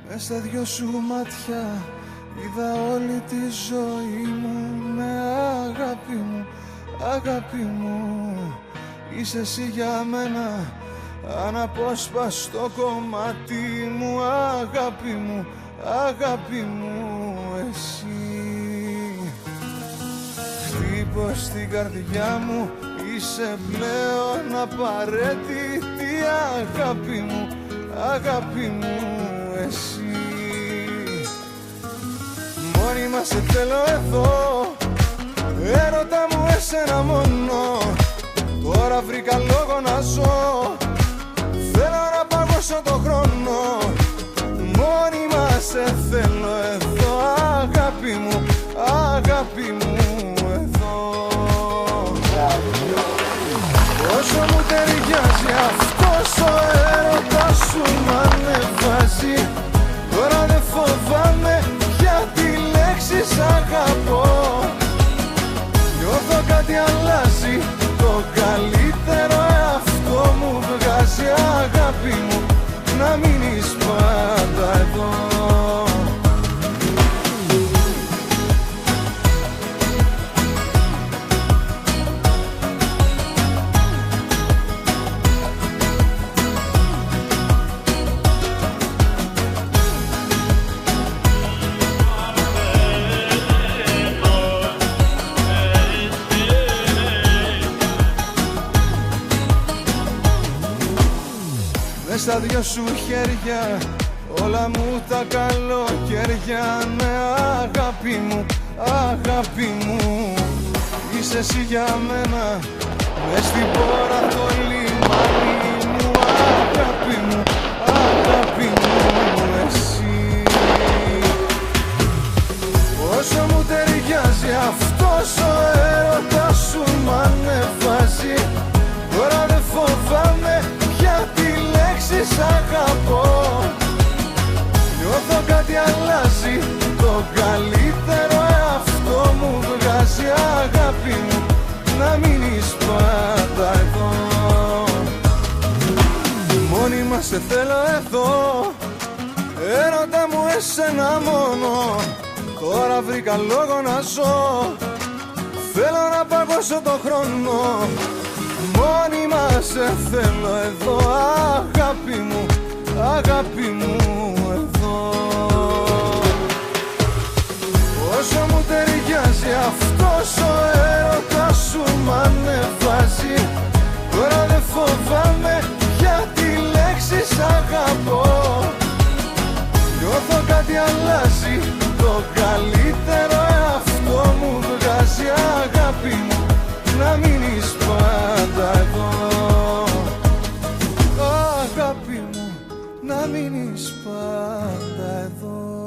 Μες στα δυο σου μάτια είδα όλη τη ζωή μου. Ναι, αγάπη μου, αγάπη μου, είσαι εσύ για μένα αναπόσπαστο κομμάτι μου. Αγάπη μου, αγάπη μου, εσύ. Χτύπω στην καρδιά μου, είσαι πλέον απαραίτητη. Αγάπη μου, αγάπη μου, εσύ. Μόνιμα σε θέλω εδώ, έρωτα μου εσένα μόνο. Τώρα βρήκα λόγο να ζω, θέλω να παγώσω το χρόνο. Μόνιμα σε θέλω εδώ, αγάπη μου, αγάπη μου, εδώ. Όσο μου ταιριάζει αυτός ο έρωτας σου μ' ανεβάζει. Τώρα δεν φοβάμαι για τη λέξη σ' αγαπώ. Νιώθω κάτι αλλάζει, το καλύτερο εαυτό μου βγάζει. Αγάπη μου, να μείνεις πάντα εδώ. Μες στα δυο σου χέρια όλα μου τα καλοκαίρια. Ναι, αγάπη μου, αγάπη μου, είσαι εσύ για μένα. Μες στην πόρα το λιμάνι μου. Αγάπη μου, αγάπη μου, εσύ. Όσο μου ταιριάζει αυτός ο έρωτας σου μ' ανεβάζει. Τώρα δεν φοβάμαι για τη λέξη σ' αγαπώ. Νιώθω κάτι αλλάζει, το καλύτερο εαυτό μου βγάζει. Αγάπη μου, να μείνεις πάντα εδώ. Μόνιμα σε θέλω εδώ, έρωτα μου εσένα μόνο. Τώρα βρήκα λόγο να ζω, θέλω να παγώσω το χρόνο. Μόνιμα σε θέλω εδώ, αγάπη μου, αγάπη μου, εδώ. Όσο μου ταιριάζει αυτός ο έρωτας σου μ' ανεβάζει. Τώρα δεν φοβάμαι για τη λέξη σ' αγαπώ. Νιώθω κάτι αλλάζει, το καλύτερο εαυτό μου βγάζει. Αγάπη μου, να μείνεις πάντα εδώ. Αγάπη μου, να μείνεις πάντα εδώ.